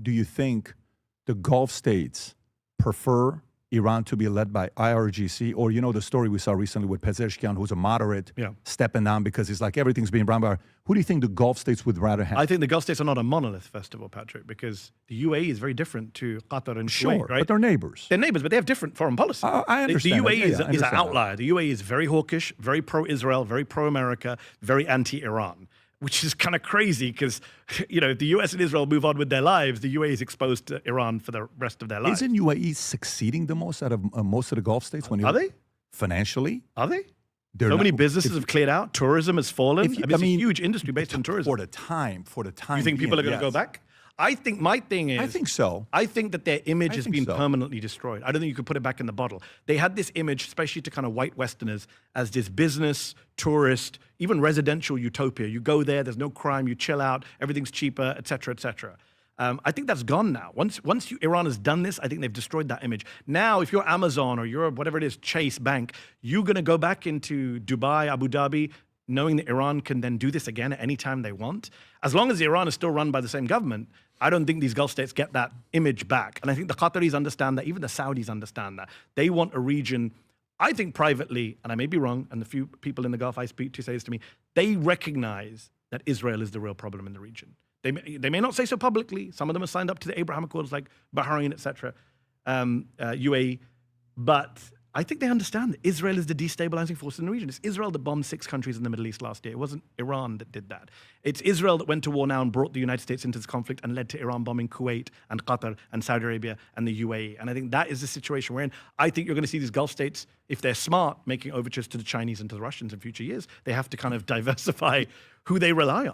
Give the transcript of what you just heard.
do you think the Gulf states prefer Iran to be led by IRGC, or the story we saw recently with Pezeshkian, who's a moderate, stepping down because he's like everything's being run by. Who do you think the Gulf states would rather have? I think the Gulf states are not a monolith, first of all, Patrick, because the UAE is very different to Qatar and Kuwait, right? But they're neighbors. They're neighbors, but they have different foreign policy. I understand. The UAE is an outlier. The UAE is very hawkish, very pro-Israel, very pro-America, very anti-Iran, which is kind of crazy because, if the US and Israel move on with their lives, the UAE is exposed to Iran for the rest of their lives. Isn't UAE succeeding the most out of most of the Gulf states? Are they? Financially? Are they? So many businesses have cleared out. Tourism has fallen. It's a huge industry based on tourism. For the time. You think people are going to go back? I think my thing is... I think so. I think that their image has been permanently destroyed. I don't think you could put it back in the bottle. They had this image, especially to kind of white Westerners, as this business, tourist, even residential utopia. You go there, there's no crime, you chill out, everything's cheaper, et cetera, et cetera. I think that's gone now. Once Iran has done this, I think they've destroyed that image. Now, if you're Amazon or you're whatever it is, Chase Bank, you're going to go back into Dubai, Abu Dhabi, knowing that Iran can then do this again at any time they want. As long as Iran is still run by the same government, I don't think these Gulf states get that image back. And I think the Qataris understand that, even the Saudis understand that. They want a region, I think privately, and I may be wrong, and the few people in the Gulf I speak to say this to me, they recognize that Israel is the real problem in the region. They may not say so publicly. Some of them are signed up to the Abraham Accords like Bahrain, et cetera, UAE. But I think they understand that Israel is the destabilizing force in the region. It's Israel that bombed 6 countries in the Middle East last year. It wasn't Iran that did that. It's Israel that went to war now and brought the United States into this conflict and led to Iran bombing Kuwait and Qatar and Saudi Arabia and the UAE. And I think that is the situation we're in. I think you're going to see these Gulf states, if they're smart, making overtures to the Chinese and to the Russians in future years. They have to kind of diversify who they rely on.